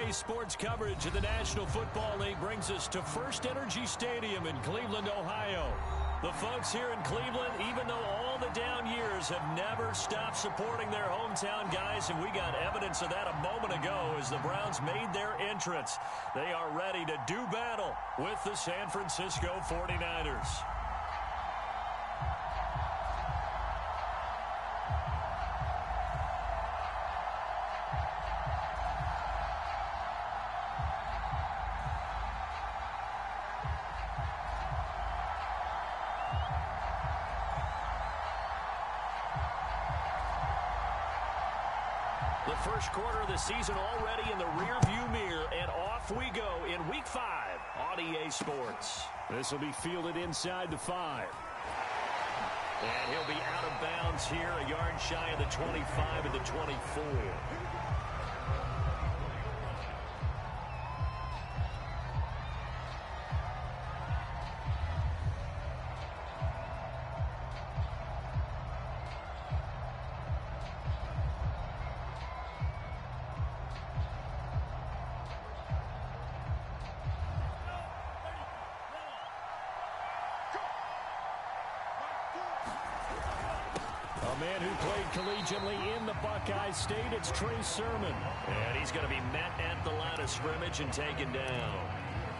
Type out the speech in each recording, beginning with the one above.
Today's sports coverage of the National Football League brings us to First Energy Stadium in Cleveland, Ohio. The folks here in Cleveland, even though all the down years, have never stopped supporting their hometown guys, and we got evidence of that a moment ago as the Browns made their entrance. They are ready to do battle with the San Francisco 49ers. The first quarter of the season already in the rearview mirror, and off we go in Week 5 on EA Sports. This will be fielded inside the 5. And he'll be out of bounds here, a yard shy of the 25 and the 24. A man who played collegiately in the Buckeye State, it's Trey Sermon. And he's going to be met at the line of scrimmage and taken down.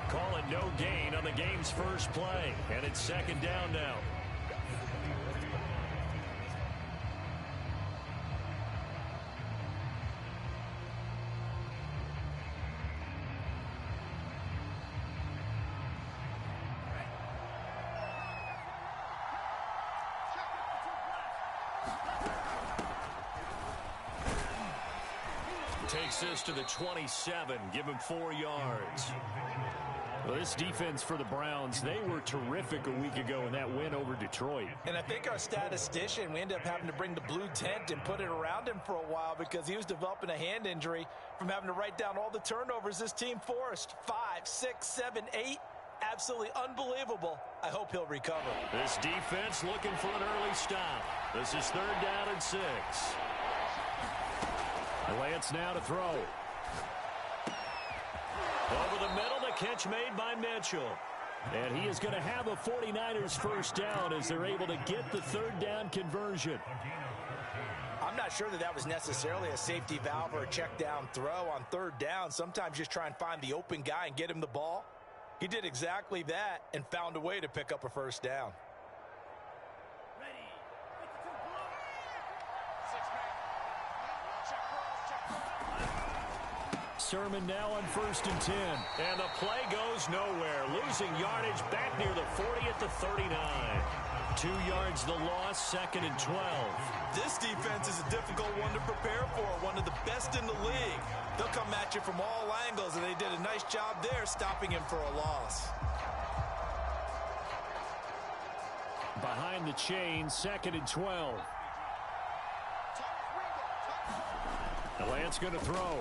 Call it no gain on the game's first play, and it's second down now. Takes this to the 27, give him 4 yards. Well, this defense for the Browns, they were terrific a week ago in that win over Detroit. And I think our statistician, we ended up having to bring the blue tent and put it around him for a while because he was developing a hand injury from having to write down all the turnovers this team forced. 5, 6, 7, 8. Absolutely unbelievable. I hope he'll recover. This defense looking for an early stop. This is 3rd down and 6. Lance now to throw. Over the middle, the catch made by Mitchell. And he is going to have a 49ers first down as they're able to get the 3rd down conversion. I'm not sure that was necessarily a safety valve or a check down throw on 3rd down. Sometimes just try and find the open guy and get him the ball. He did exactly that and found a way to pick up a first down. Sermon now on 1st and 10. And the play goes nowhere. Losing yardage back near the 40 at the 39. 2 yards the loss, 2nd and 12. This defense is a difficult one to prepare for. One of the best in the league. They'll come at you from all angles, and they did a nice job there stopping him for a loss. Behind the chain, 2nd and 12. Lance going to throw.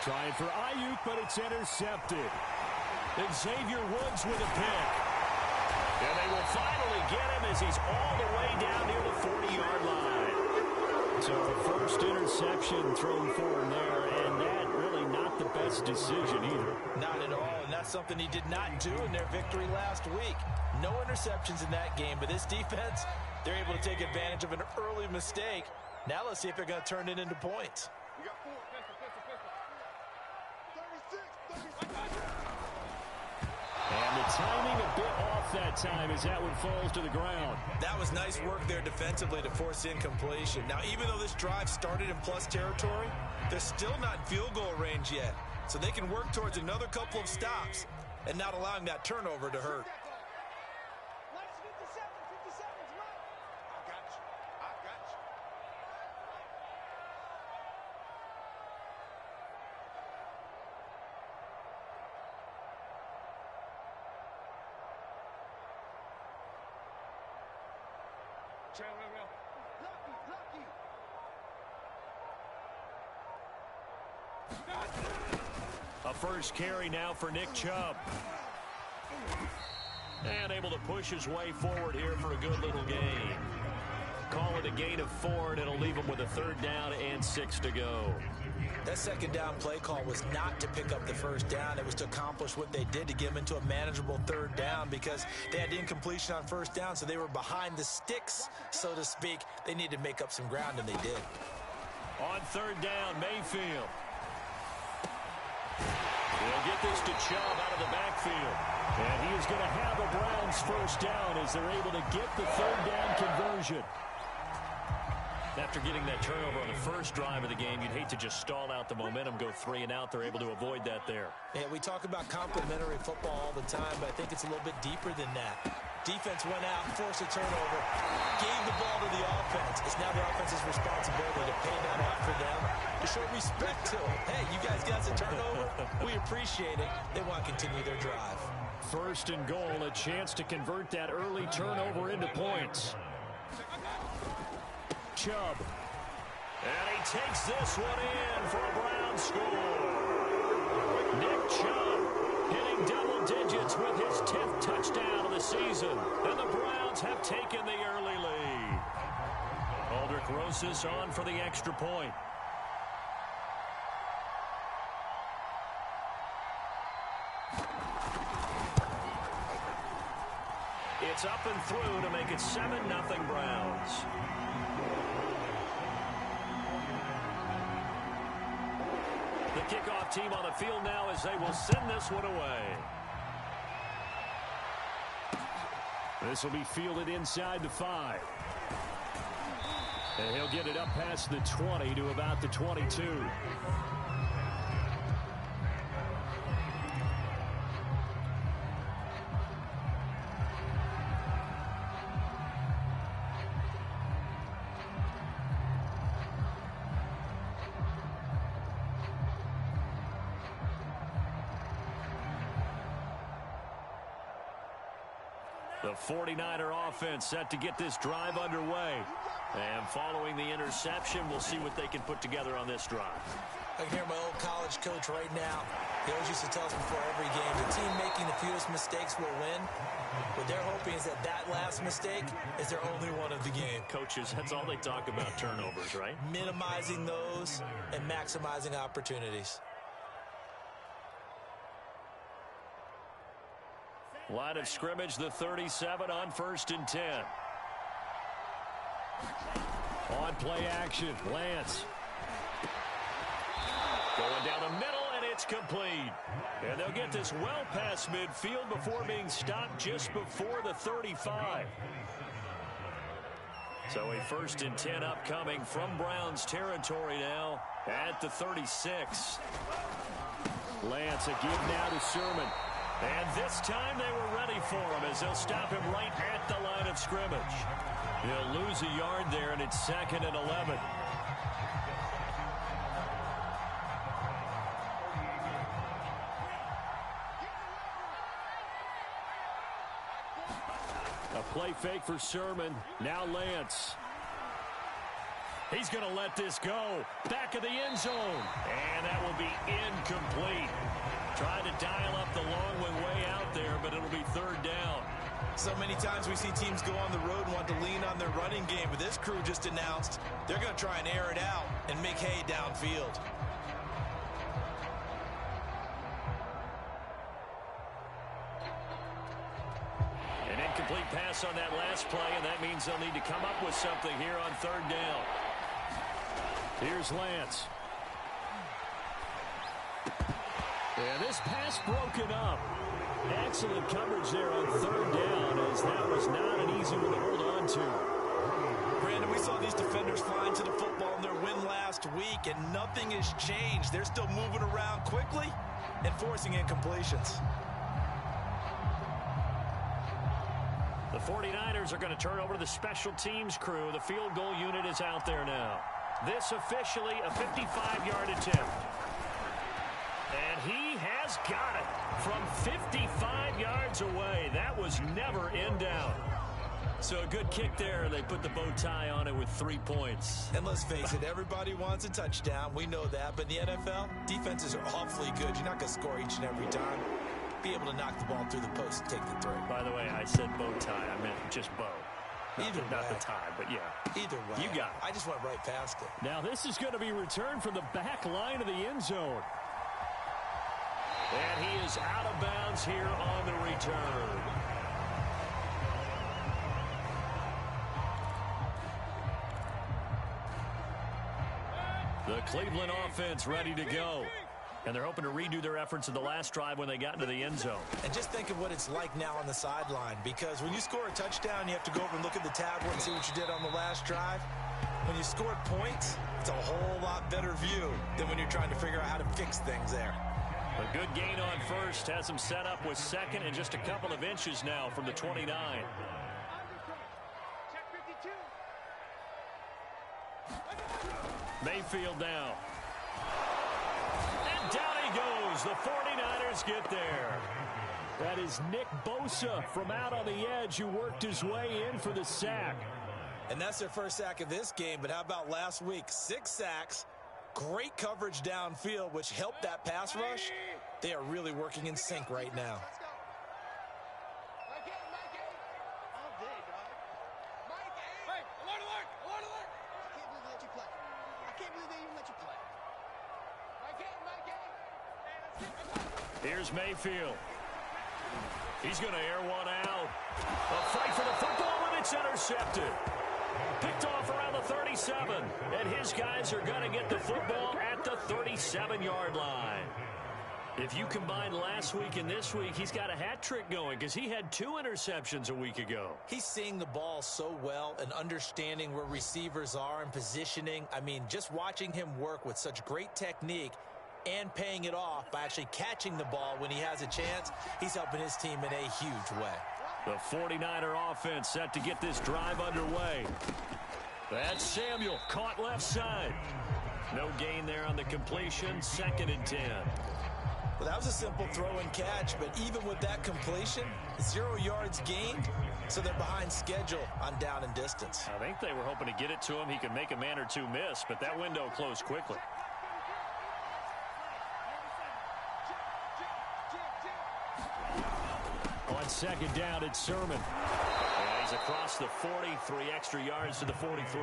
Trying for Ayuk, but it's intercepted. And Xavier Woods with a pick. And they will finally get him as he's all the way down near the 40-yard line. So first interception thrown for him there, and that really not the best decision either. Not at all, and that's something he did not do in their victory last week. No interceptions in that game, but this defense, they're able to take advantage of an early mistake. Now let's see if they're going to turn it into points. And the timing a bit off that time as that one falls to the ground. That was nice work there defensively to force incompletion. Now, even though this drive started in plus territory, they're still not in field goal range yet. So they can work towards another couple of stops and not allowing that turnover to hurt. A first carry now for Nick Chubb. And able to push his way forward here for a good little gain. call it a gain of 4, and it'll leave them with a 3rd down and 6 to go. That 2nd down play call was not to pick up the 1st down. It was to accomplish what they did, to get them into a manageable 3rd down, because they had incompletion on 1st down, so they were behind the sticks, so to speak. They needed to make up some ground, and they did. On 3rd down, Mayfield. They'll get this to Chubb out of the backfield. And he is going to have a Browns 1st down as they're able to get the 3rd down conversion. After getting that turnover on the 1st drive of the game, you'd hate to just stall out the momentum, go 3 and out. They're able to avoid that there. Yeah, we talk about complementary football all the time, but I think it's a little bit deeper than that. Defense went out, forced a turnover, gave the ball to the offense. It's now the offense's responsibility to pay that off for them, to show respect to them. Hey, you guys got a turnover? We appreciate it. They want to continue their drive. 1st and goal, a chance to convert that early turnover into points. Chubb. And he takes this one in for a Browns score. Nick Chubb hitting double digits with his 10th touchdown of the season. And the Browns have taken the early lead. Aldrich Rosas on for the extra point. It's up and through to make it 7-0 Browns. The kickoff team on the field now as they will send this one away. This will be fielded inside the 5. And he'll get it up past the 20 to about the 22. The 49er offense set to get this drive underway. And following the interception, we'll see what they can put together on this drive. I can hear my old college coach right now. He always used to tell us before every game, the team making the fewest mistakes will win. What they're hoping is that that last mistake is their only one of the game. Coaches, that's all they talk about, turnovers, right? Minimizing those and maximizing opportunities. Line of scrimmage, the 37 on 1st and 10. On play action, Lance. Going down the middle, and it's complete. And they'll get this well past midfield before being stopped just before the 35. So a 1st and 10 upcoming from Browns territory now at the 36. Lance, a give now to Sermon. And this time they were ready for him as they'll stop him right at the line of scrimmage. He'll lose a yard there, and it's 2nd and 11. A play fake for Sermon. Now Lance. He's going to let this go. Back of the end zone. And that will be incomplete. Trying to dial up the long way out there, but it'll be 3rd down. So many times we see teams go on the road and want to lean on their running game, but this crew just announced they're going to try and air it out and make hay downfield. An incomplete pass on that last play, and that means they'll need to come up with something here on 3rd down. Here's Lance. And this pass broken up. Excellent coverage there on 3rd down, as that was not an easy one to hold on to. Brandon, we saw these defenders flying to the football in their win last week, and nothing has changed. They're still moving around quickly and forcing incompletions. The 49ers are going to turn over to the special teams crew. The field goal unit is out there now. This officially a 55-yard attempt. And he has got it from 55 yards away. That was never in doubt. So a good kick there. They put the bow tie on it with 3 points. And let's face it, everybody wants a touchdown. We know that. But in the NFL, defenses are awfully good. You're not going to score each and every time. Be able to knock the ball through the post and take the 3. By the way, I said bow tie. I meant just bow. Not the time, but yeah. Either way. You got it. I just went right past it. Now this is going to be returned from the back line of the end zone. And he is out of bounds here on the return. The Cleveland offense ready to go. And they're hoping to redo their efforts in the last drive when they got into the end zone. And just think of what it's like now on the sideline, because when you score a touchdown, you have to go over and look at the tablet and see what you did on the last drive. When you scored points, it's a whole lot better view than when you're trying to figure out how to fix things there. A good gain on first has him set up with second and just a couple of inches now from the 29. Mayfield now. And down he goes. The 49ers get there. That is Nick Bosa from out on the edge who worked his way in for the sack. And that's their first sack of this game, but how about last week? 6 sacks, great coverage downfield, which helped that pass rush. They are really working in sync right now. Here's Mayfield. He's going to air one out. A fight for the football, and it's intercepted. Picked off around the 37, and his guys are going to get the football at the 37-yard line. If you combine last week and this week, he's got a hat trick going because he had 2 interceptions a week ago. He's seeing the ball so well and understanding where receivers are and positioning. I mean, just watching him work with such great technique and paying it off by actually catching the ball when he has a chance, he's helping his team in a huge way. The 49er offense set to get this drive underway. That's Samuel, caught left side. No gain there on the completion, 2nd and 10. Well, that was a simple throw and catch, but even with that completion, 0 yards gained, so they're behind schedule on down and distance. I think they were hoping to get it to him. He could make a man or two miss, but that window closed quickly. On 2nd down, it's Sermon. And he's across the 40, 3 extra yards to the 43.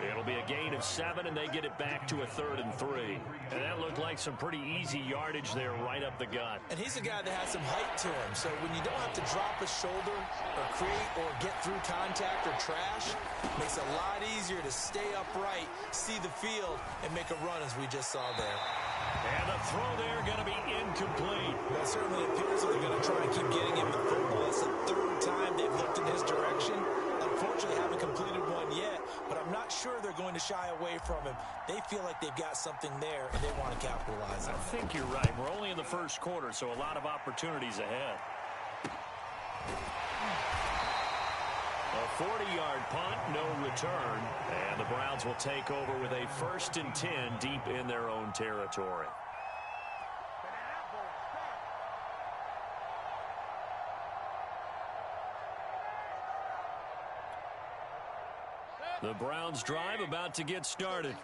It'll be a gain of 7, and they get it back to a 3rd and 3. And that looked like some pretty easy yardage there right up the gut. And he's a guy that has some height to him, so when you don't have to drop a shoulder or create or get through contact or trash, it makes it a lot easier to stay upright, see the field, and make a run as we just saw there. And the throw there going to be incomplete. Well, it certainly appears that they're going to try and keep getting him the football. It's the 3rd time they've looked in his direction. Unfortunately, haven't completed one yet, but I'm not sure they're going to shy away from him. They feel like they've got something there, and they want to capitalize on it. I think you're right. We're only in the 1st quarter, so a lot of opportunities ahead. A 40-yard punt, no return, and the Browns will take over with a 1st and 10 deep in their own territory. The Browns drive about to get started.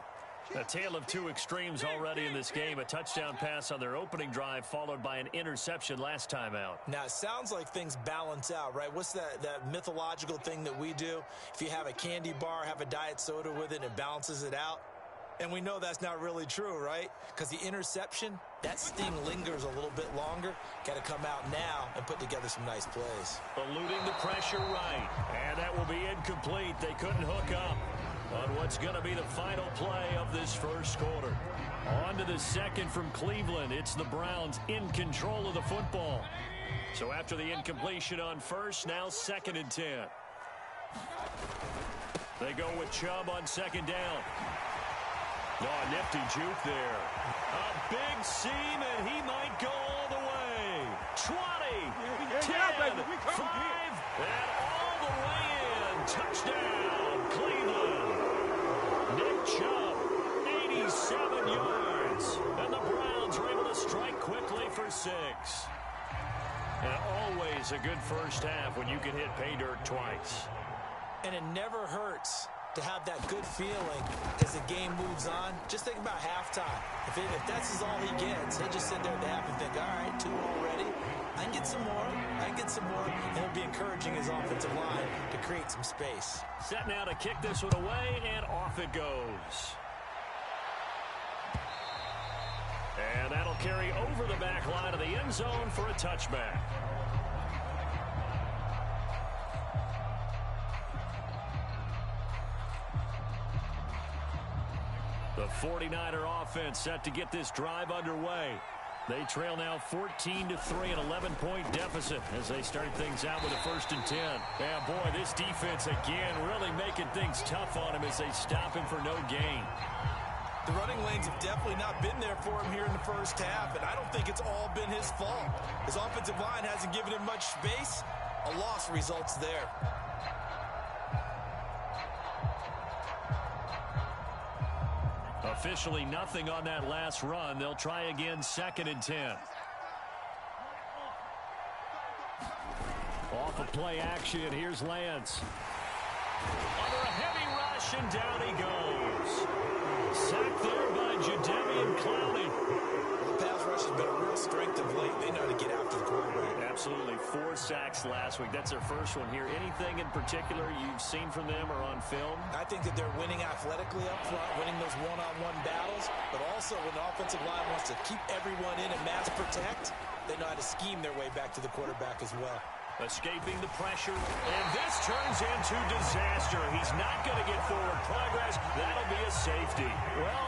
A tale of 2 extremes already in this game. A touchdown pass on their opening drive followed by an interception last time out. Now, it sounds like things balance out, right? What's that mythological thing that we do? If you have a candy bar, have a diet soda with it, it balances it out. And we know that's not really true, right? Because the interception, that sting lingers a little bit longer. Got to come out now and put together some nice plays. Eluding the pressure right. And that will be incomplete. They couldn't hook up on what's going to be the final play of this 1st quarter. On to the 2nd from Cleveland. It's the Browns in control of the football. So after the incompletion on 1st, now 2nd and 10. They go with Chubb on 2nd down. Oh, nifty juke there. A big seam, and he might go all the way. 20, 10, 5, and all the way in. Touchdown, Cleveland. Nick Chubb, 87 yards. And the Browns are able to strike quickly for 6. And always a good 1st half when you can hit pay dirt twice. And it never hurts to have that good feeling as the game moves on. Just think about halftime. If that's all he gets, he'll just sit there at the half and think, all right, 2 already. I can get some more. I can get some more. And he'll be encouraging his offensive line to create some space. Set now to kick this one away, and off it goes. And that'll carry over the back line of the end zone for a touchback. The 49er offense set to get this drive underway. They trail now 14-3, an 11-point deficit as they start things out with a 1st and 10. Yeah, boy, this defense again really making things tough on him as they stop him for no gain. The running lanes have definitely not been there for him here in the first half, and I don't think it's all been his fault. His offensive line hasn't given him much space. A loss results there. Officially nothing on that last run. They'll try again, 2nd and 10. Off of play action, here's Lance. Under a heavy rush, and down he goes. Sacked there by Jadeveon Clowney. The pass rush has been a real strength of late. They know how to get after the quarterback. Absolutely. 4 sacks last week. That's their first one here. Anything in particular you've seen from them or on film? I think that they're winning athletically up front, winning those one-on-one battles, but also when the offensive line wants to keep everyone in and mass protect, they know how to scheme their way back to the quarterback as well. Escaping the pressure, and this turns into disaster. He's not going to get forward progress. That'll be a safety. Well,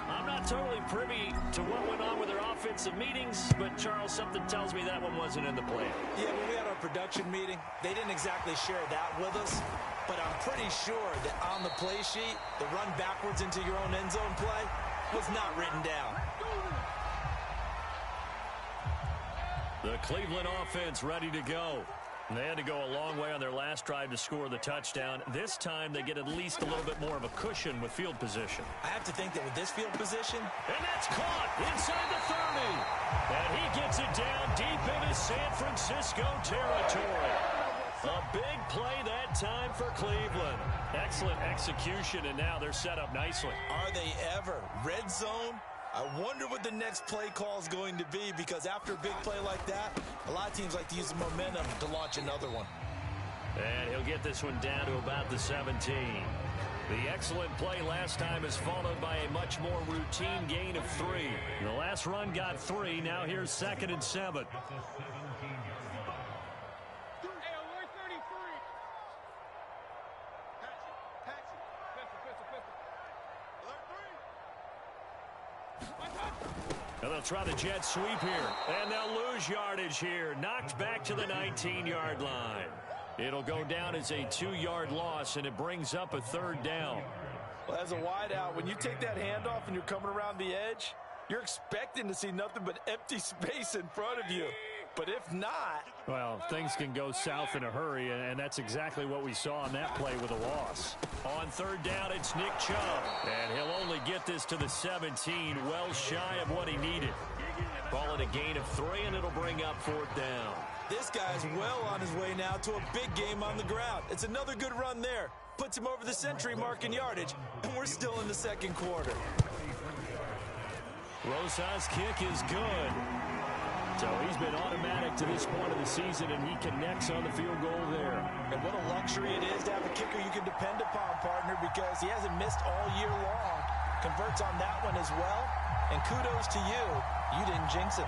I'm not totally privy to what went on with their offensive meetings, but, Charles, something tells me that one wasn't in the plan. Yeah, when we had our production meeting, they didn't exactly share that with us, but I'm pretty sure that on the play sheet, the run backwards into your own end zone play was not written down. The Cleveland offense ready to go. They had to go a long way on their last drive to score the touchdown. This time they get at least a little bit more of a cushion with field position. I have to think that with this field position. And that's caught inside the 30. And he gets it down deep into San Francisco territory. A big play that time for Cleveland. Excellent execution, and now they're set up nicely. Are they ever? Red zone? I wonder what the next play call is going to be, because after a big play like that, a lot of teams like to use the momentum to launch another one. And he'll get this one down to about the 17. The excellent play last time is followed by a much more routine gain of 3. The last run got 3. Now here's 2nd and 7. And they'll try the jet sweep here. And they'll lose yardage here. Knocked back to the 19-yard line. It'll go down as a 2-yard loss, and it brings up a 3rd down. Well, as a wideout, when you take that handoff and you're coming around the edge, you're expecting to see nothing but empty space in front of you. But if not... Well, things can go south in a hurry, and that's exactly what we saw on that play with a loss. On 3rd down, it's Nick Chubb. And he'll only get this to the 17, well shy of what he needed. Call it a gain of 3, and it'll bring up 4th down. This guy's well on his way now to a big game on the ground. It's another good run there. Puts him over the century mark in yardage, and we're still in the 2nd quarter. Rosa's kick is good. So he's been automatic to this point of the season, and he connects on the field goal there. And what a luxury it is to have a kicker you can depend upon, partner, because he hasn't missed all year long. Converts on that one as well. And kudos to you. You didn't jinx him.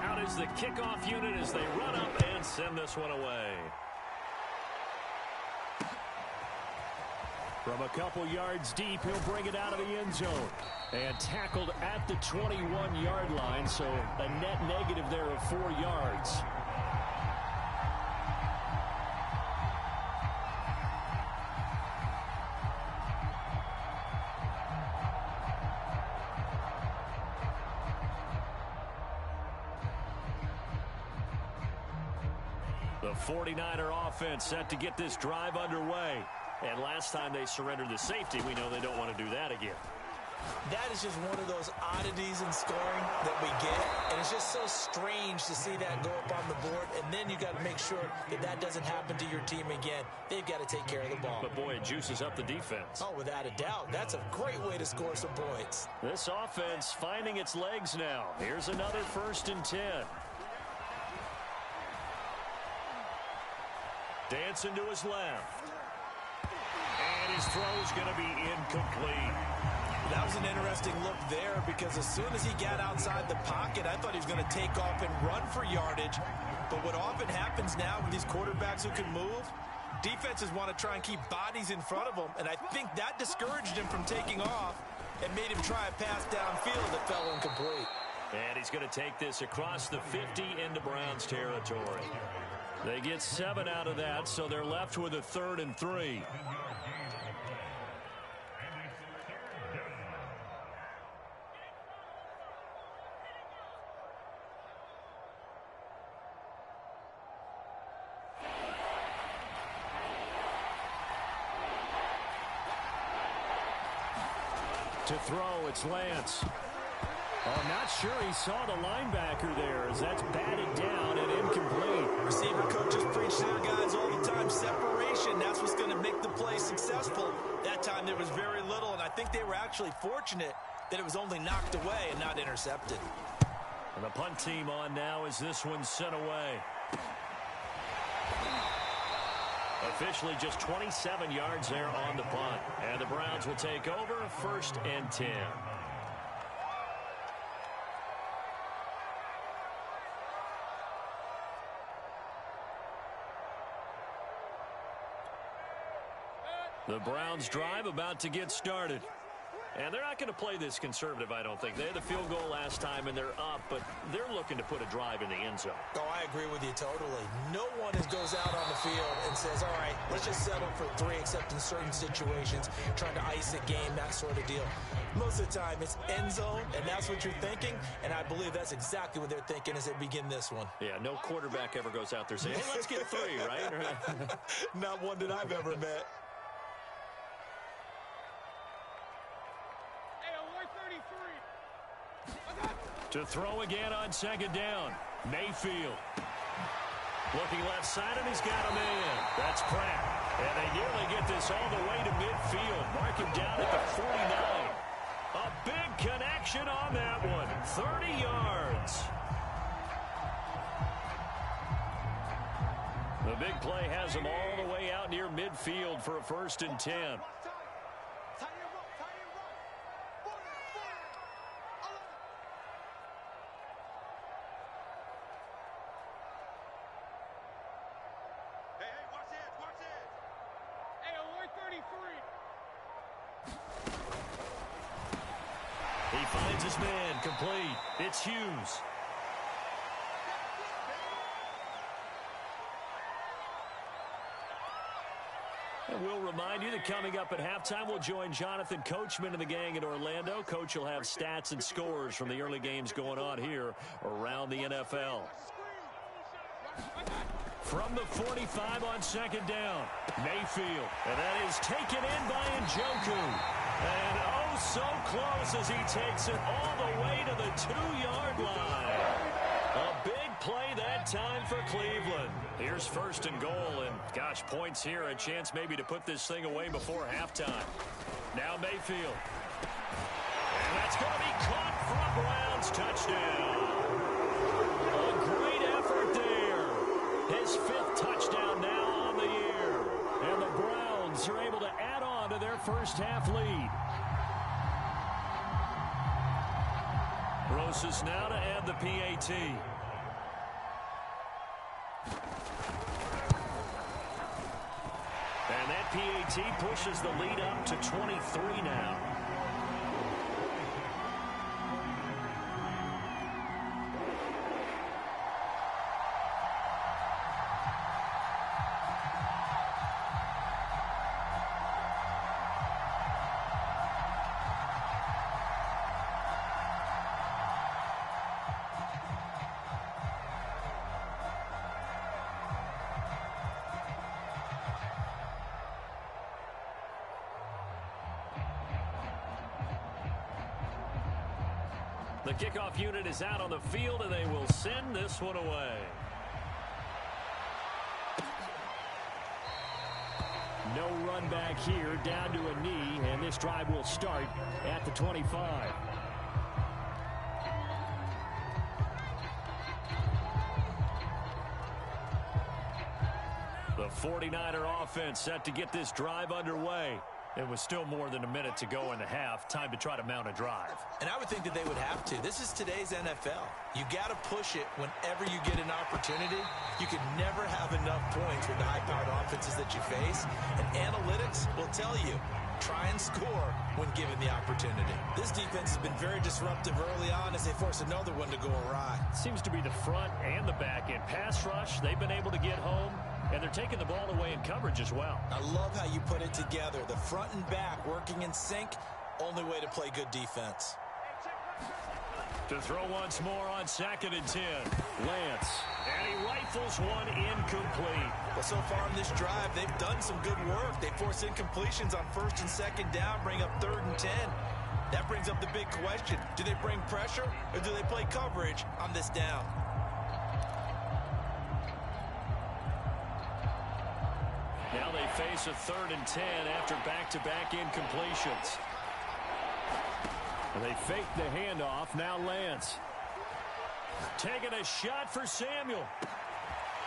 Out is the kickoff unit as they run up and send this one away. From a couple yards deep, he'll bring it out of the end zone. And tackled at the 21-yard line, so a net negative there of 4 yards. The 49er offense set to get this drive underway. And last time they surrendered the safety, we know they don't want to do that again. That is just one of those oddities in scoring that we get, and it's just so strange to see that go up on the board, and then you got to make sure that that doesn't happen to your team again. They've got to take care of the ball. But, boy, it juices up the defense. Oh, without a doubt. That's a great way to score some points. This offense finding its legs now. Here's another 1st and 10. Dancing to his left. And his throw's going to be incomplete. That was an interesting look there because as soon as he got outside the pocket, I thought he was going to take off and run for yardage. But what often happens now with these quarterbacks who can move, defenses want to try and keep bodies in front of them, and I think that discouraged him from taking off and made him try a pass downfield that fell incomplete. And he's going to take this across the 50 into Browns territory. They get 7 out of that, so they're left with a 3rd and 3. To throw, it's Lance. Oh, not sure he saw the linebacker there as that's batted down and incomplete. Receiver coaches preach to their guys all the time. Separation, that's what's going to make the play successful. That time there was very little, and I think they were actually fortunate that it was only knocked away and not intercepted. And the punt team on now as this one's sent away. Officially just 27 yards there on the punt. And the Browns will take over 1st and 10. The Browns drive about to get started. And they're not going to play this conservative, I don't think. They had the field goal last time, and they're up, but they're looking to put a drive in the end zone. Oh, I agree with you totally. No one goes out on the field and says, all right, let's just settle for 3, except in certain situations, trying to ice a game, that sort of deal. Most of the time, it's end zone, and that's what you're thinking, and I believe that's exactly what they're thinking as they begin this one. Yeah, no quarterback ever goes out there saying, hey, let's get 3, right? Not one that I've ever met. To throw again on 2nd down. Mayfield. Looking left side, and he's got a man. That's Pratt. And they nearly get this all the way to midfield. Mark him down at the 49. A big connection on that one. 30 yards. The big play has him all the way out near midfield for a 1st and 10. He finds his man, complete. It's Hughes. And we'll remind you that coming up at halftime, we'll join Jonathan Coachman and the gang in Orlando. Coach will have stats and scores from the early games going on here around the NFL. From the 45 on 2nd down, Mayfield. And that is taken in by Njoku. And oh, so close as he takes it all the way to the 2-yard line. A big play that time for Cleveland. Here's 1st and goal, and gosh, points here, a chance maybe to put this thing away before halftime. Now Mayfield. And that's going to be caught for a Browns touchdown. A great effort there. His 5th touchdown now on the year. And the Browns are able to add on to their first half lead. Rosas now to add the PAT. And that PAT pushes the lead up to 23 now. The kickoff unit is out on the field, and they will send this one away. No run back here, down to a knee, and this drive will start at the 25. The 49er offense set to get this drive underway. It was still more than a minute to go in the half. Time to try to mount a drive. And I would think that they would have to. This is today's NFL. You got to push it whenever you get an opportunity. You can never have enough points with the high-powered offenses that you face. And analytics will tell you, try and score when given the opportunity. This defense has been very disruptive early on as they force another one to go awry. Seems to be the front and the back end. Pass rush, they've been able to get home. And they're taking the ball away in coverage as well. I love how you put it together. The front and back working in sync. Only way to play good defense. To throw once more on 2nd and 10. Lance. And he rifles one incomplete. Well, so far in this drive, they've done some good work. They force incompletions on 1st and 2nd down, bring up 3rd and 10. That brings up the big question. Do they bring pressure or do they play coverage on this down? Now they face a 3rd and 10 after back-to-back incompletions. They fake the handoff. Now Lance. Taking a shot for Samuel.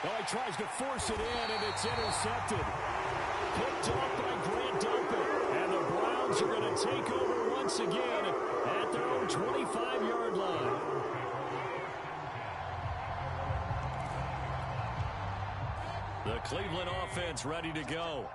Well, he tries to force it in, and it's intercepted. Picked off by Grant Delpit. And the Browns are going to take over once again at their own 25-yard line. The Cleveland offense ready to go.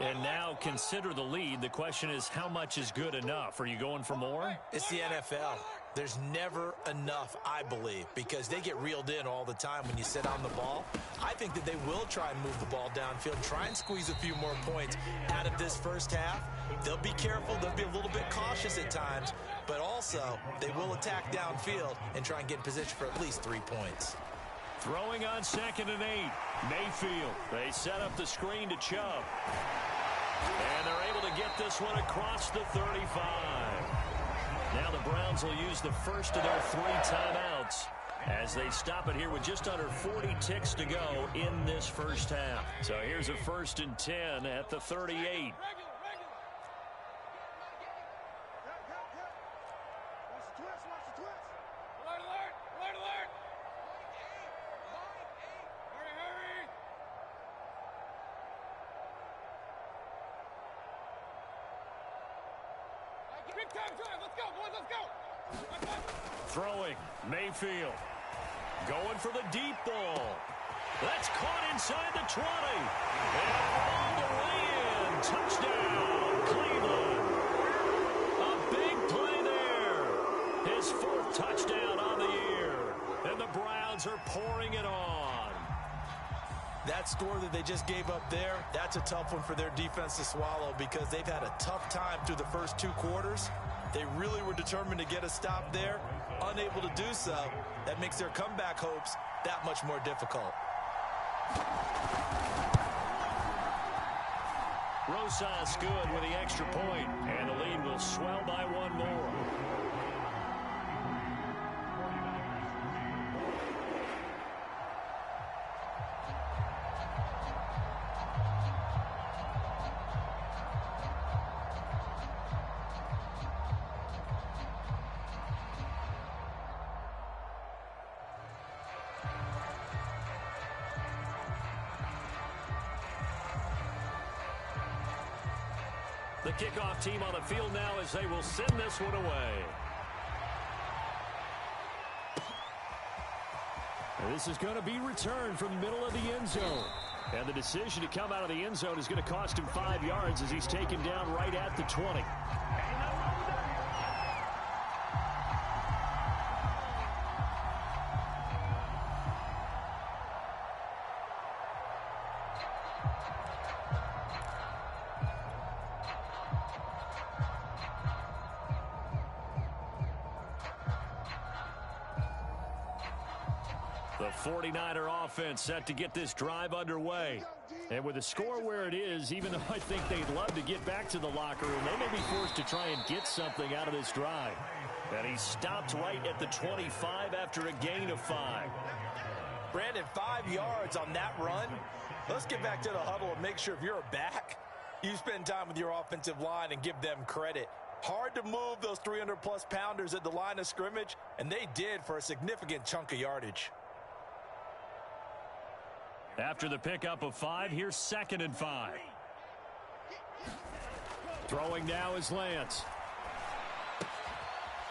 And now consider the lead. The question is, how much is good enough? Are you going for more? It's the NFL. There's never enough, I believe, because they get reeled in all the time when you sit on the ball. I think that they will try and move the ball downfield, try and squeeze a few more points out of this first half. They'll be careful. They'll be a little bit cautious at times, but also they will attack downfield and try and get in position for at least 3 points. Throwing on 2nd and 8. Mayfield. They set up the screen to Chubb. And they're able to get this one across the 35. Now the Browns will use the first of their 3 timeouts as they stop it here with just under 40 ticks to go in this first half. So here's a 1st and 10 at the 38. Throwing, Mayfield. Going for the deep ball. That's caught inside the 20. And all the way in. Touchdown, Cleveland. A big play there. His 4th touchdown on the year. And the Browns are pouring it on. That score that they just gave up there, that's a tough one for their defense to swallow because they've had a tough time through the first 2 quarters. They really were determined to get a stop there. Unable to do so, that makes their comeback hopes that much more difficult. Rosas good with the extra point, and the lead will swell by 1 more. The kickoff team on the field now as they will send this one away. And this is going to be returned from the middle of the end zone. And the decision to come out of the end zone is going to cost him 5 yards as he's taken down right at the 20. The 49er offense set to get this drive underway. And with the score where it is, even though I think they'd love to get back to the locker room, they may be forced to try and get something out of this drive. And he stopped right at the 25 after a gain of 5. Brandon, 5 yards on that run. Let's get back to the huddle and make sure if you're a back, you spend time with your offensive line and give them credit. Hard to move those 300-plus pounders at the line of scrimmage, and they did for a significant chunk of yardage. After the pickup of 5, here's 2nd and 5. Throwing now is Lance.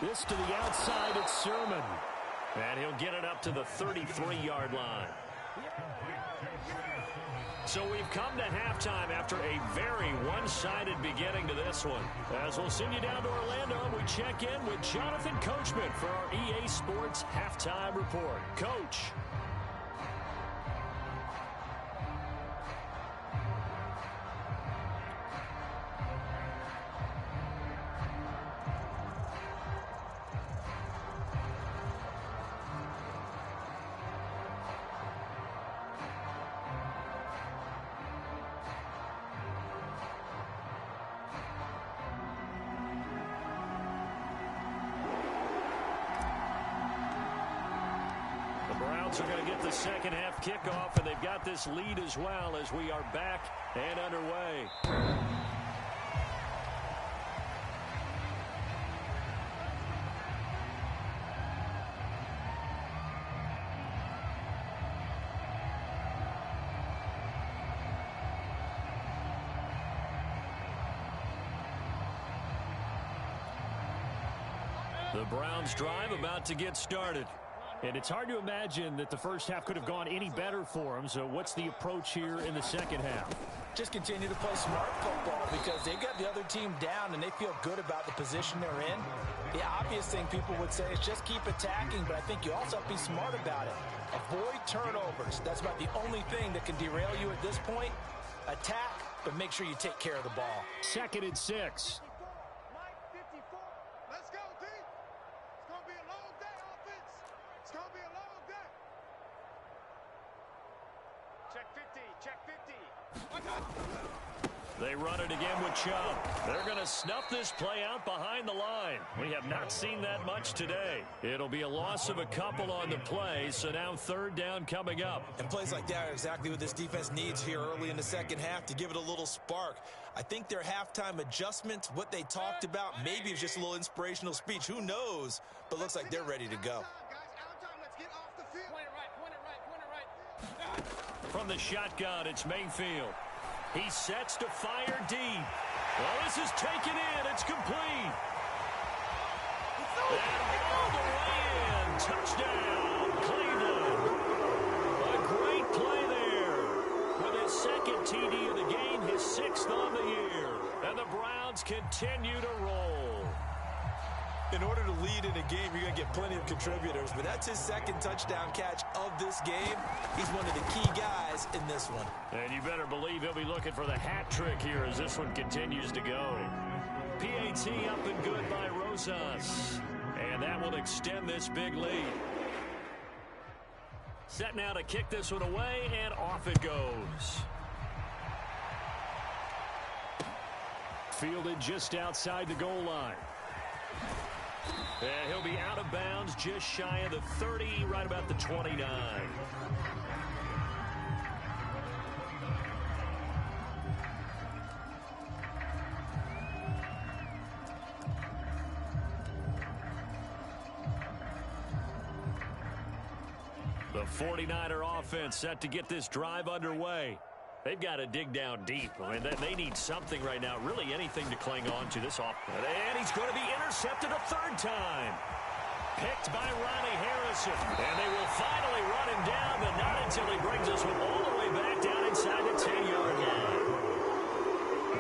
This to the outside, it's Sermon. And he'll get it up to the 33-yard line. So we've come to halftime after a very one-sided beginning to this one. As we'll send you down to Orlando, we check in with Jonathan Coachman for our EA Sports Halftime Report. Coach. Browns are going to get the second half kickoff, and they've got this lead as well as we are back and underway. The Browns drive about to get started. And it's hard to imagine that the first half could have gone any better for them. So what's the approach here in the second half? Just continue to play smart football because they got the other team down and they feel good about the position they're in. The obvious thing people would say is just keep attacking, but I think you also have to be smart about it. Avoid turnovers. That's about the only thing that can derail you at this point. Attack, but make sure you take care of the ball. 2nd and 6. They run it again with Chubb. They're going to snuff this play out behind the line. We have not seen that much today. It'll be a loss of a couple on the play, so now 3rd down coming up. And plays like that are exactly what this defense needs here early in the second half to give it a little spark. I think their halftime adjustments, what they talked about, maybe it's just a little inspirational speech. Who knows? But looks like they're ready to go. From the shotgun, it's Mayfield. He sets to fire deep. Well, this is taken in. It's complete. And all the way in. Touchdown, Cleveland. A great play there. With his 2nd TD of the game, his 6th on the year. And the Browns continue to roll. In order to lead in a game, you're going to get plenty of contributors, but that's his 2nd touchdown catch of this game. He's one of the key guys in this one. And you better believe he'll be looking for the hat trick here as this one continues to go. PAT up and good by Rosas. And that will extend this big lead. Set now to kick this one away, and off it goes. Fielded just outside the goal line. And he'll be out of bounds just shy of the 30, right about the 29. The 49er offense set to get this drive underway. They've got to dig down deep. I mean, they need something right now, really anything to cling on to this offense. And he's going to be intercepted a 3rd time. Picked by Ronnie Harrison. And they will finally run him down, but not until he brings us all the way back down inside the 10-yard line.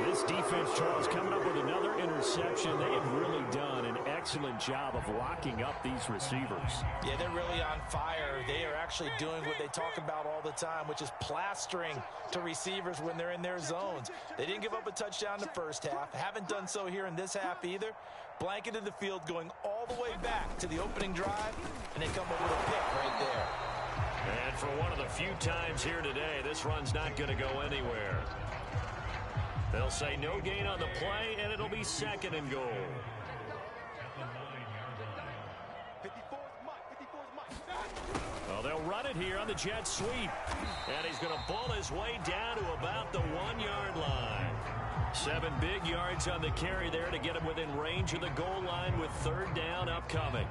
This defense, Charles, coming up with another interception. They have really done an excellent job of locking up these receivers. Yeah, they're really on fire. They are actually doing what they talk about all the time, which is plastering to receivers when they're in their zones. They didn't give up a touchdown in the first half. Haven't done so here in this half either. Blanketed the field going all the way back to the opening drive, and they come up with a pick right there. And for one of the few times here today, this run's not going to go anywhere. They'll say no gain on the play, and it'll be 2nd and goal. Well, they'll run it here on the jet sweep. And he's going to ball his way down to about the 1-yard line. 7 big yards on the carry there to get him within range of the goal line with 3rd down upcoming.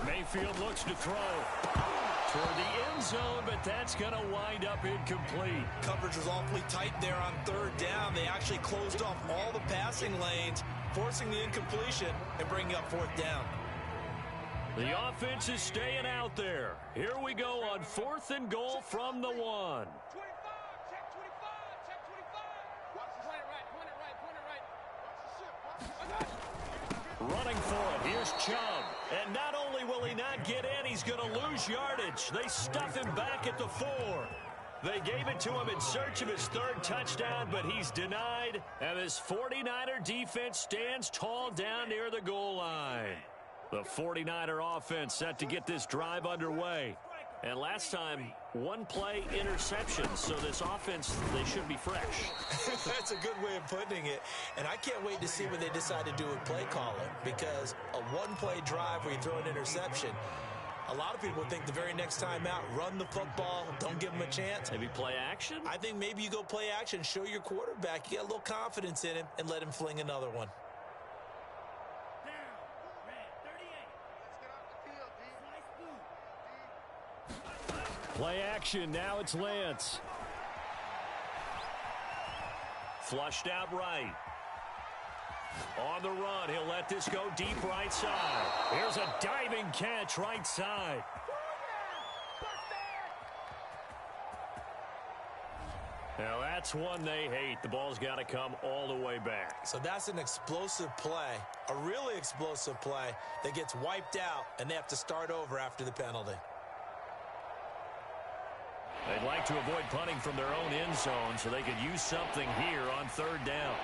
Mayfield looks to throw toward the end zone, but that's going to wind up incomplete. Coverage was awfully tight there on 3rd down. They actually closed off all the passing lanes, forcing the incompletion and bringing up 4th down. The offense is staying out there. Here we go on 4th and goal from the 1. 25, check 25, check 25. Point it right, point it right, point it right. Running for it, here's Chubb. And not only will he not get in, he's going to lose yardage. They stuff him back at the 4. They gave it to him in search of his 3rd touchdown, but he's denied. And this 49er defense stands tall down near the goal line. The 49er offense set to get this drive underway. And last time, 1-play interception. So this offense, they should be fresh. That's a good way of putting it. And I can't wait to see what they decide to do with play calling. Because a 1-play drive where you throw an interception, a lot of people think the very next time out, run the football, don't give them a chance. Maybe play action? I think maybe you go play action, show your quarterback you got a little confidence in him, and let him fling another one. Play action, now it's Lance. Flushed out right. On the run, he'll let this go deep right side. Here's a diving catch right side. Now that's one they hate. The ball's got to come all the way back. So that's an explosive play, a really explosive play that gets wiped out, and they have to start over after the penalty. They'd like to avoid punting from their own end zone so they could use something here on 3rd down.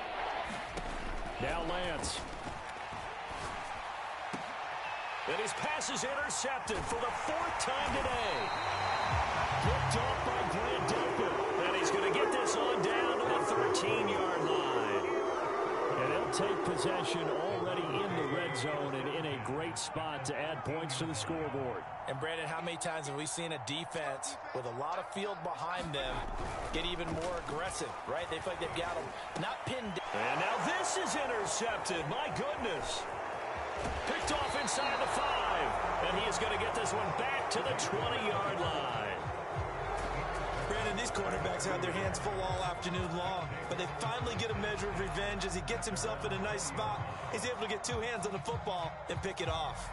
Now Lance. And his pass is intercepted for the 4th time today. Picked off by Grant Delpit. And he's going to get this on down to the 13-yard line. And he'll take possession already in the red zone and in a great spot to add points to the scoreboard. And Brandon, how many times have we seen a defense with a lot of field behind them get even more aggressive, right? They feel like they've got them not pinned down. And now this is intercepted. My goodness. Picked off inside the 5. And he is going to get this one back to the 20-yard line. Brandon, these quarterbacks had their hands full all afternoon long, but they finally get a measure of revenge as he gets himself in a nice spot. He's able to get 2 hands on the football and pick it off.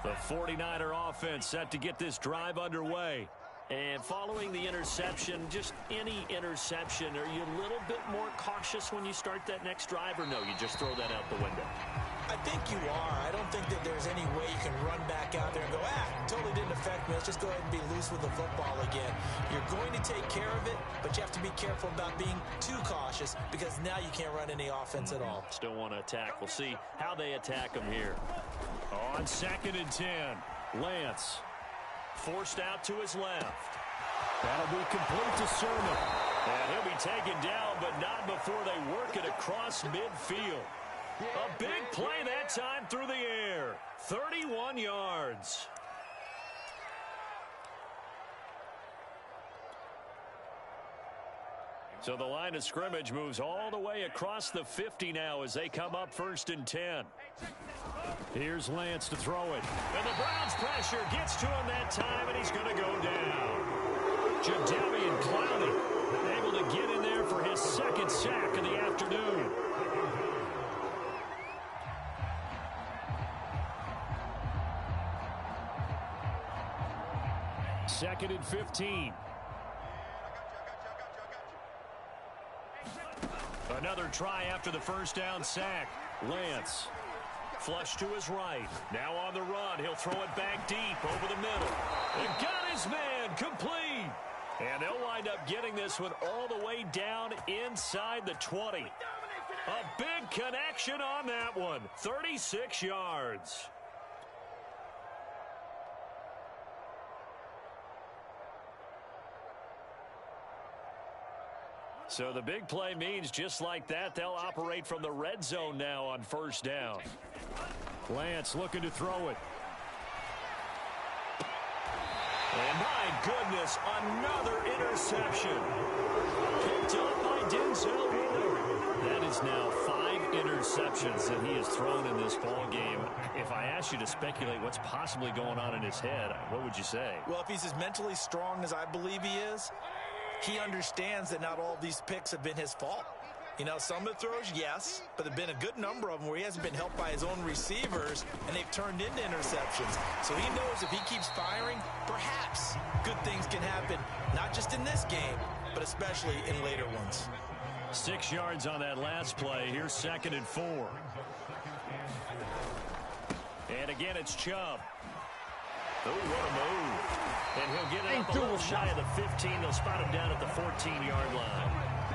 The 49er offense set to get this drive underway. And following the interception, just any interception, are you a little bit more cautious when you start that next drive, or no, you just throw that out the window? I think you are. I don't think that there's any way you can run back out there and go, totally didn't affect me. Let's just go ahead and be loose with the football again. You're going to take care of it, but you have to be careful about being too cautious because now you can't run any offense at all. Still want to attack. We'll see how they attack them here. On 2nd and 10, Lance forced out to his left. That'll be complete to Sermon. And he'll be taken down, but not before they work it across midfield. A big play that time through the air. 31 yards. So the line of scrimmage moves all the way across the 50 now as they come up 1st and 10. Here's Lance to throw it. And the Browns pressure gets to him that time, and he's going to go down. Jadeveon Clowney able to get in there for his 2nd sack of the afternoon. Second and 15. Another try after the 1st down sack. Lance Flush to his right. Now on the run. He'll throw it back deep over the middle. And got his man complete. And they'll wind up getting this one all the way down inside the 20. A big connection on that one. 36 yards. So the big play means just like that, they'll operate from the red zone now on first down. Lance looking to throw it. And my goodness, another interception. Picked up by Denzel Ward. That is now 5 interceptions that he has thrown in this ball game. If I asked you to speculate what's possibly going on in his head, what would you say? Well, if he's as mentally strong as I believe he is, he understands that not all of these picks have been his fault. You know, some of the throws, yes, but there have been a good number of them where he hasn't been helped by his own receivers, and they've turned into interceptions. So he knows if he keeps firing, perhaps good things can happen, not just in this game, but especially in later ones. 6 yards on that last play. Here's 2nd and 4. And again, it's Chubb. Oh, what a move. And he'll get it up a little shy of the 15. They'll spot him down at the 14-yard line.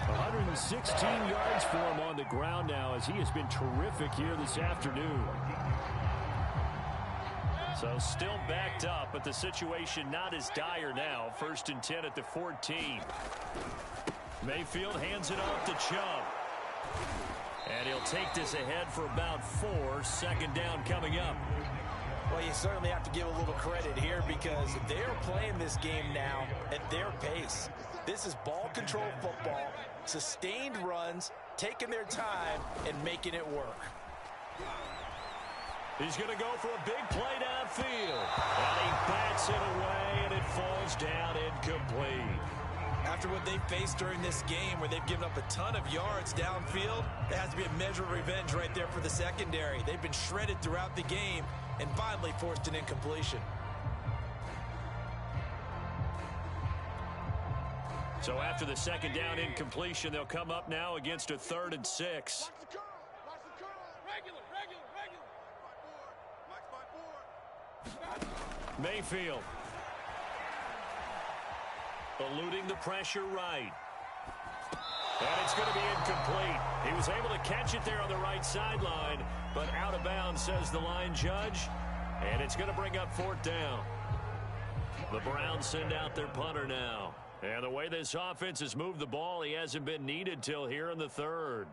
116 yards for him on the ground now as he has been terrific here this afternoon. So still backed up, but the situation not as dire now. 1st and 10 at the 14. Mayfield hands it off to Chubb. And he'll take this ahead for about 4. 2nd down coming up. Well, you certainly have to give a little credit here because they're playing this game now at their pace. This is ball control football, sustained runs, taking their time, and making it work. He's going to go for a big play downfield. And he bats it away, and it falls down incomplete. After what they faced during this game where they've given up a ton of yards downfield, there has to be a measure of revenge right there for the secondary. They've been shredded throughout the game and finally forced an incompletion. So after the 2nd down incompletion, they'll come up now against a 3rd and 6. Mayfield. Eluding the pressure right. And it's going to be incomplete. He was able to catch it there on the right sideline, but out of bounds, says the line judge. And it's going to bring up 4th down. The Browns send out their punter now. And the way this offense has moved the ball, he hasn't been needed till here in the 3rd.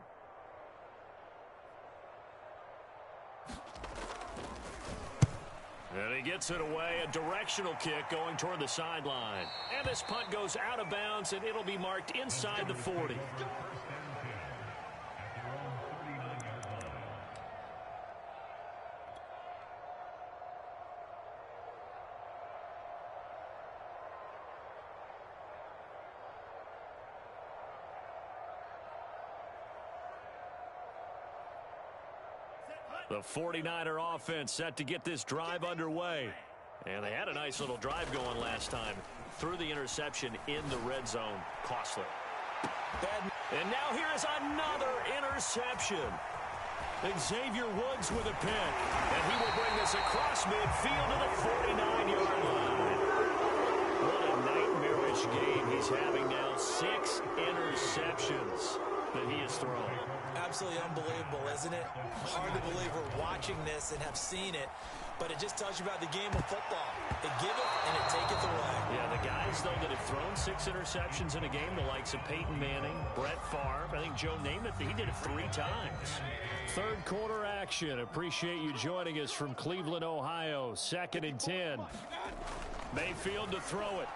And he gets it away, a directional kick going toward the sideline. And this punt goes out of bounds, and it'll be marked inside the 40. The 49er offense set to get this drive underway. And they had a nice little drive going last time. Threw the interception in the red zone. Costly. And now here is another interception. Xavier Woods with a pick. And he will bring this across midfield to the 49-yard line. What a nightmarish game he's having now. 6 interceptions that he has thrown. Absolutely unbelievable, isn't it? Hard to believe we're watching this and have seen it, but it just tells you about the game of football. It giveth and it taketh away. Yeah, the guys, though, that have thrown 6 interceptions in a game, the likes of Peyton Manning, Brett Favre, I think Joe Namath, he did it 3 times. 3rd quarter action. Appreciate you joining us from Cleveland, Ohio. 2nd and 10. Mayfield to throw it.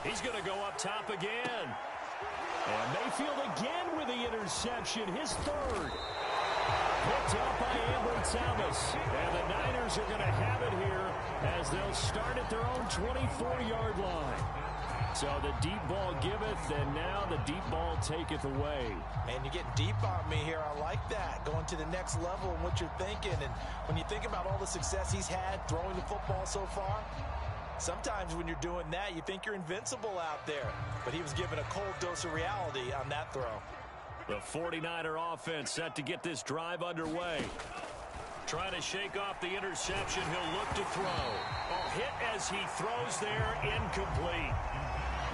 He's going to go up top again. And Mayfield again with the interception, his 3rd. Picked up by Ambry Thomas. And the Niners are going to have it here as they'll start at their own 24-yard line. So the deep ball giveth, and now the deep ball taketh away. Man, you get deep on me here. I like that. Going to the next level and what you're thinking. And when you think about all the success he's had throwing the football so far, sometimes when you're doing that, you think you're invincible out there. But he was given a cold dose of reality on that throw. The 49er offense set to get this drive underway. Trying to shake off the interception. He'll look to throw. Oh, hit as he throws there, incomplete.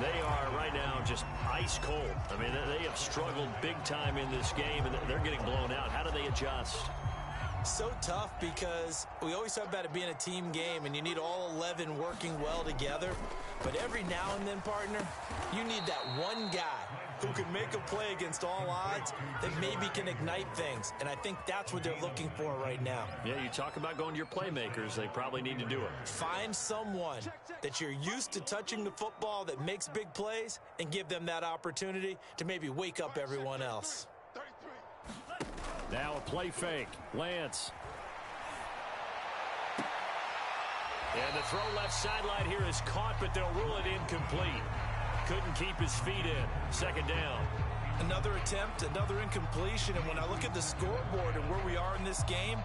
They are right now just ice cold. I mean, they have struggled big time in this game, and they're getting blown out. How do they adjust? So tough because we always talk about it being a team game, and you need all 11 working well together. But every now and then, partner, you need that one guy who can make a play against all odds that maybe can ignite things. And I think that's what they're looking for right now. Yeah, you talk about going to your playmakers. They probably need to do it. Find someone that you're used to touching the football that makes big plays and give them that opportunity to maybe wake up everyone else. Now a play fake. Lance. And the throw left sideline here is caught, but they'll rule it incomplete. Couldn't keep his feet in. Second down. Another attempt, another incompletion, and when I look at the scoreboard and where we are in this game,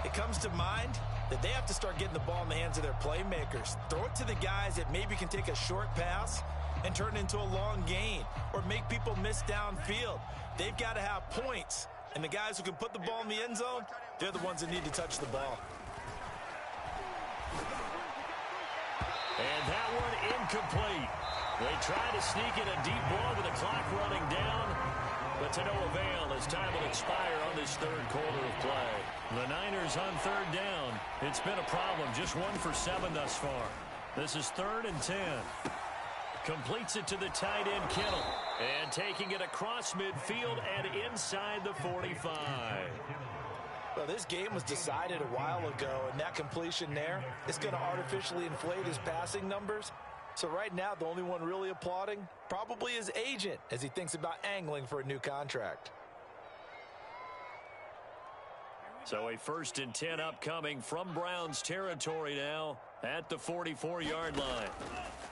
it comes to mind that they have to start getting the ball in the hands of their playmakers. Throw it to the guys that maybe can take a short pass and turn it into a long gain or make people miss downfield. They've got to have points, and the guys who can put the ball in the end zone, they're the ones that need to touch the ball. And that one incomplete. They try to sneak in a deep ball with the clock running down, but to no avail as time will expire on this third quarter of play. The Niners on third down. It's been a problem. Just 1 for 7 thus far. This is 3rd and 10. Completes it to the tight end, Kittle. And taking it across midfield and inside the 45. Well, this game was decided a while ago, and that completion there is going to artificially inflate his passing numbers. So right now, the only one really applauding probably his agent as he thinks about angling for a new contract. So a 1st and 10 upcoming from Browns territory now at the 44-yard line.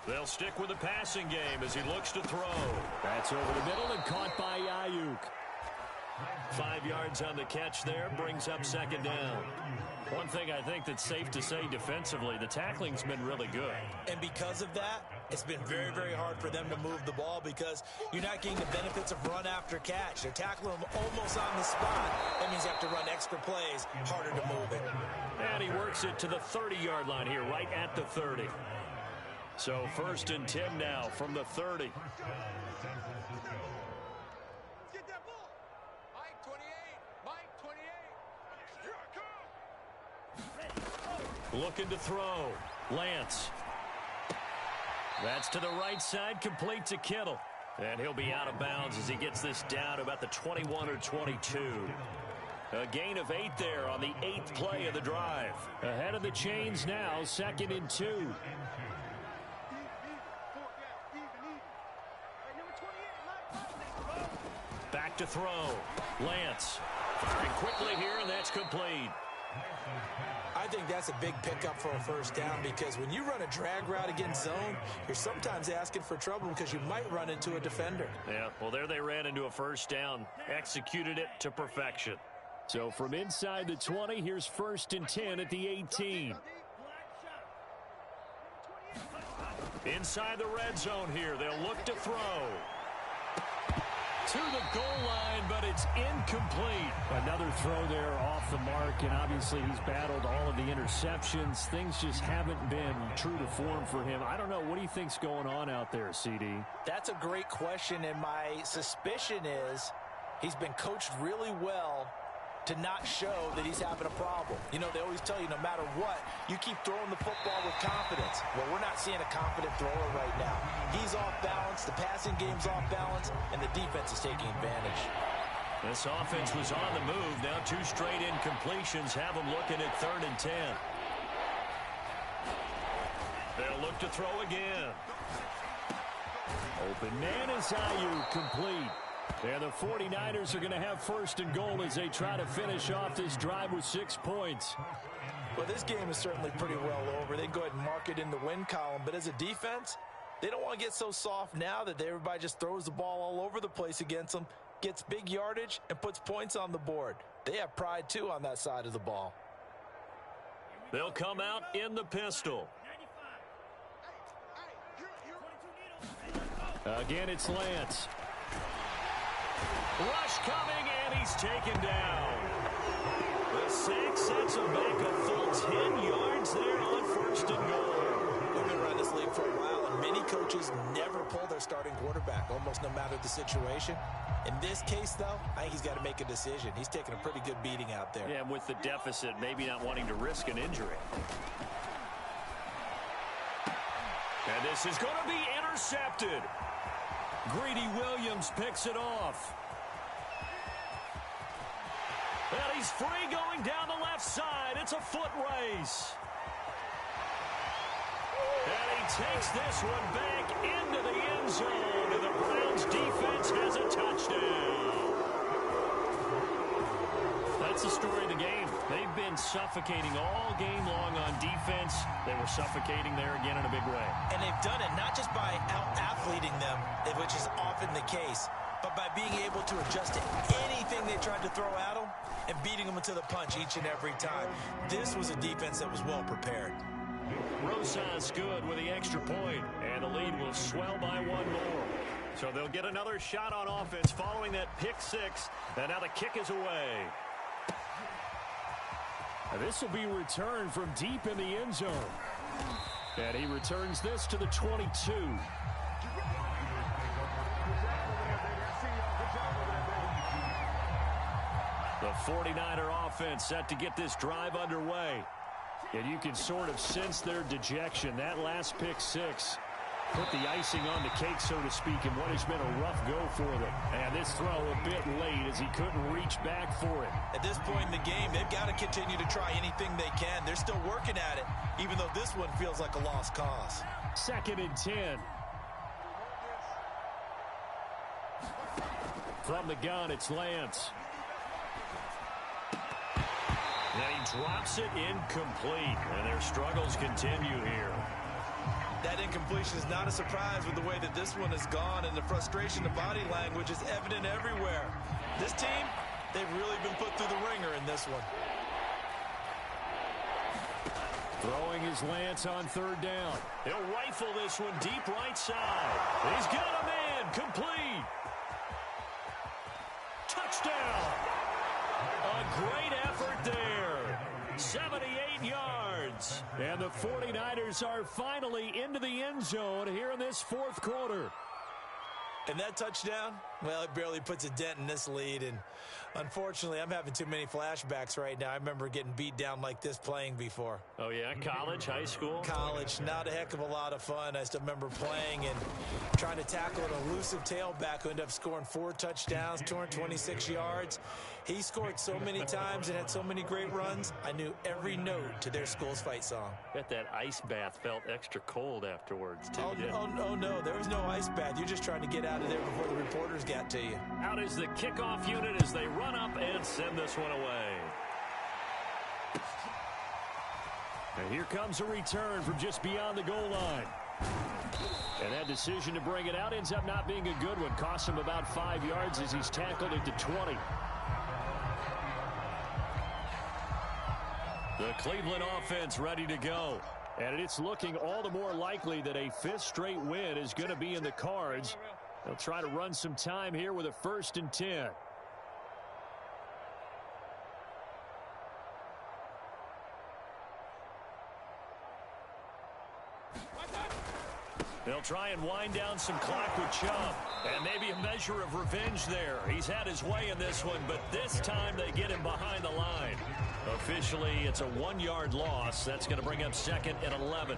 They'll stick with the passing game as he looks to throw. That's over the middle and caught by Ayuk. 5 yards on the catch there, brings up second down. One thing I think that's safe to say defensively, the tackling's been really good. And because of that, it's been very, very hard for them to move the ball because you're not getting the benefits of run after catch. They're tackling them almost on the spot. That means you have to run extra plays, harder to move it. And he works it to the 30-yard line here, right at the 30. So 1st and 10 now from the 30. Looking to throw. Lance. That's to the right side, complete to Kittle. And he'll be out of bounds as he gets this down about the 21 or 22. A gain of 8 there on the 8th play of the drive. Ahead of the chains now, 2nd and 2. Back to throw. Lance. Firing quickly here, and that's complete. I think that's a big pickup for a first down because when you run a drag route against zone, you're sometimes asking for trouble because you might run into a defender. Yeah, well, there they ran into a first down. Executed it to perfection. So from inside the 20, here's 1st and 10 at the 18. Inside the red zone here, they'll look to throw. To the goal line, but it's incomplete. Another throw there off the mark, and obviously he's battled all of the interceptions. Things just haven't been true to form for him. I don't know. What do you think's going on out there, CD? That's a great question, and my suspicion is he's been coached really well to not show that he's having a problem. You know, they always tell you no matter what, you keep throwing the football with confidence. Well, we're not seeing a confident thrower right now. He's off balance, the passing game's off balance, and the defense is taking advantage. This offense was on the move. Now 2 straight incompletions have them looking at 3rd and 10. They'll look to throw again. Open man is Ayuk, complete. And the 49ers are going to have 1st and goal as they try to finish off this drive with 6 points. Well, this game is certainly pretty well over. They can go ahead and mark it in the win column. But as a defense, they don't want to get so soft now that everybody just throws the ball all over the place against them, gets big yardage, and puts points on the board. They have pride, too, on that side of the ball. They'll come out in the pistol. Again, it's Lance. Rush coming, and he's taken down. The sack sets him back a full 10 yards there on first and goal. We've been around this league for a while, and many coaches never pull their starting quarterback, almost no matter the situation. In this case, though, I think he's got to make a decision. He's taking a pretty good beating out there. Yeah, with the deficit, maybe not wanting to risk an injury. And this is going to be intercepted. Greedy Williams picks it off. And he's free going down the left side. It's a foot race. And he takes this one back into the end zone. And the Browns defense has a touchdown. That's the story of the game. They've been suffocating all game long on defense. They were suffocating there again in a big way. And they've done it not just by out-athleting them, which is often the case, but by being able to adjust to anything they tried to throw at them and beating them into the punch each and every time. This was a defense that was well prepared. Rosas good with the extra point, and the lead will swell by one more. So they'll get another shot on offense following that pick six, and now the kick is away. This will be returned from deep in the end zone. And he returns this to the 22. The 49er offense set to get this drive underway. And you can sort of sense their dejection. That last pick six put the icing on the cake, so to speak, in what has been a rough go for them. And this throw a bit late as he couldn't reach back for it. At this point in the game, they've got to continue to try anything they can. They're still working at it, even though this one feels like a lost cause. 2nd and 10. From the gun, it's Lance. And he drops it incomplete, and their struggles continue here. That incompletion is not a surprise with the way that this one has gone, and the frustration, the body language is evident everywhere. This team, they've really been put through the ringer in this one. Throwing his Lance on 3rd down. He'll rifle this one deep right side. He's got a man, complete. Touchdown. A great effort there. 78 yards. And the 49ers are finally into the end zone here in this 4th quarter. And that touchdown, well, it barely puts a dent in this lead. And unfortunately, I'm having too many flashbacks right now. I remember getting beat down like this playing before. Oh, yeah? College, high school? College, not a heck of a lot of fun. I still remember playing and trying to tackle an elusive tailback who ended up scoring 4 touchdowns, 226 yards. He scored so many times and had so many great runs, I knew every note to their school's fight song. Bet that ice bath felt extra cold afterwards, too. Oh, no, there was no ice bath. You're just trying to get out of there before the reporters got to you. Out is the kickoff unit as they run up and send this one away. And here comes a return from just beyond the goal line. And that decision to bring it out ends up not being a good one. Costs him about 5 yards as he's tackled into 20. The Cleveland offense ready to go. And it's looking all the more likely that a 5th straight win is going to be in the cards. They'll try to run some time here with a 1st and 10. They'll try and wind down some clock with Chubb. And maybe a measure of revenge there. He's had his way in this one, but this time they get him behind the line. Officially, it's a 1-yard loss. That's going to bring up 2nd and 11.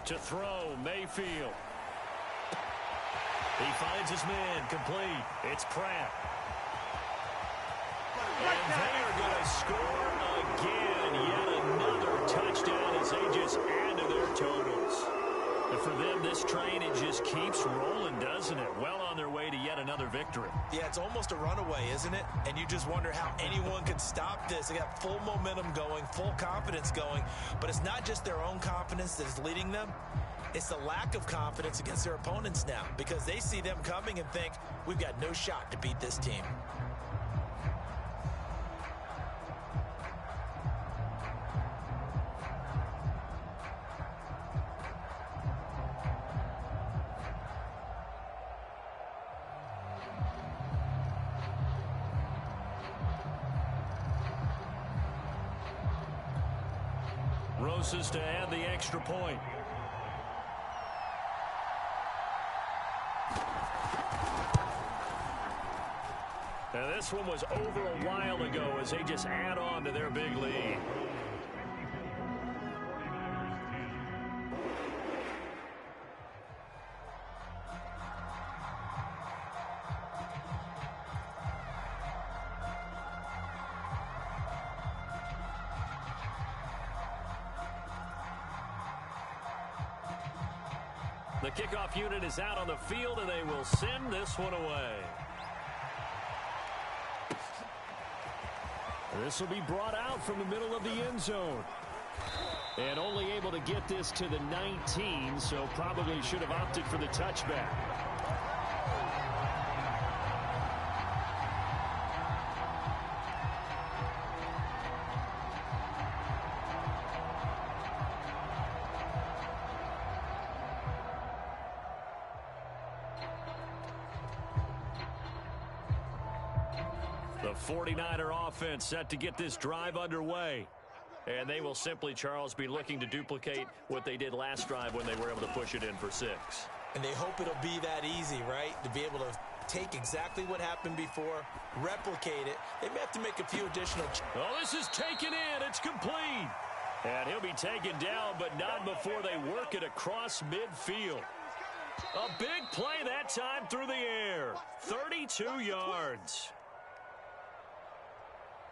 To throw, Mayfield. He finds his man, complete. It's Pratt. And they are going to score again. Yet another touchdown as they just add to their totals. But for them, this train, it just keeps rolling, doesn't it? Well on their way to yet another victory. Yeah, it's almost a runaway, isn't it? And you just wonder how anyone could stop this. They got full momentum going, full confidence going. But it's not just their own confidence that's leading them. It's the lack of confidence against their opponents now, because they see them coming and think, we've got no shot to beat this team. Roses to add the extra point. Now this one was over a while ago as they just add on to their big lead. The kickoff unit is out on the field, and they will send this one away. This will be brought out from the middle of the end zone. And only able to get this to the 19, so probably should have opted for the touchback. The 49er offense set to get this drive underway. And they will simply, Charles, be looking to duplicate what they did last drive when they were able to push it in for 6. And they hope it'll be that easy, right? To be able to take exactly what happened before, replicate it. They may have to make a few additional... Oh, this is taken in. It's complete. And he'll be taken down, but not before they work it across midfield. A big play that time through the air. 32 yards.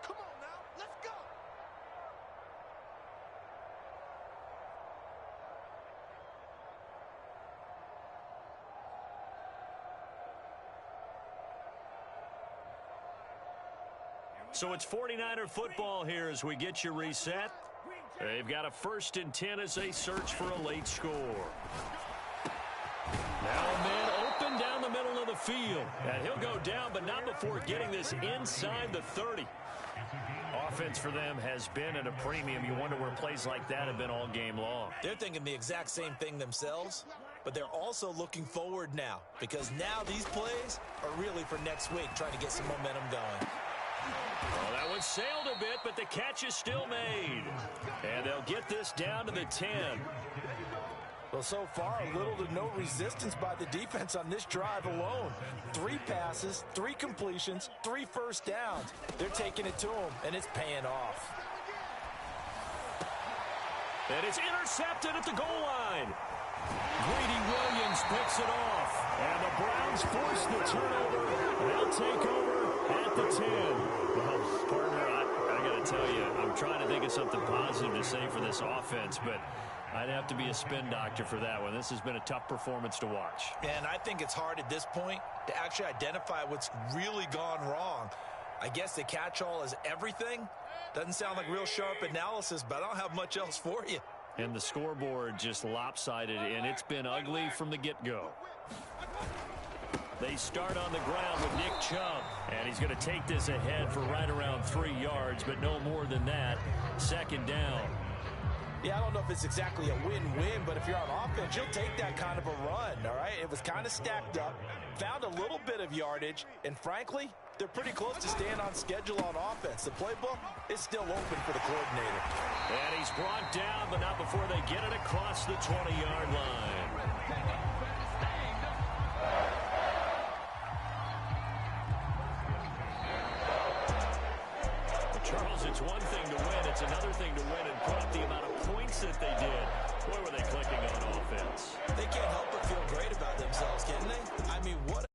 Come on now, let's go. So it's 49er football here as we get you reset. They've got a 1st and 10 as they search for a late score. Now a man open down the middle of the field. And he'll go down, but not before getting this inside the 30. Offense for them has been at a premium. You wonder where plays like that have been all game long. They're thinking the exact same thing themselves, but they're also looking forward now, because now these plays are really for next week, trying to get some momentum going. Well, that one sailed a bit, but the catch is still made. And they'll get this down to the 10. Well, so far, little to no resistance by the defense on this drive alone. 3 passes, 3 completions, 3 first downs. They're taking it to them, and it's paying off. And it's intercepted at the goal line. Greedy Williams picks it off. And the Browns force the turnover. They'll take over at the 10. Well, partner, I got to tell you, I'm trying to think of something positive to say for this offense, but I'd have to be a spin doctor for that one. This has been a tough performance to watch. And I think it's hard at this point to actually identify what's really gone wrong. I guess the catch-all is everything. Doesn't sound like real sharp analysis, but I don't have much else for you. And the scoreboard just lopsided, and it's been ugly from the get-go. They start on the ground with Nick Chubb, and he's going to take this ahead for right around 3 yards, but no more than that. 2nd down. Yeah, I don't know if it's exactly a win-win, but if you're on offense, you'll take that kind of a run, all right? It was kind of stacked up, found a little bit of yardage, and frankly, they're pretty close to staying on schedule on offense. The playbook is still open for the coordinator. And he's brought down, but not before they get it across the 20-yard line. Charles, it's one thing to win. It's another thing to win and put up the amount of points that they did. Boy, were they clicking on offense. They can't help but feel great about themselves, can they? I mean, what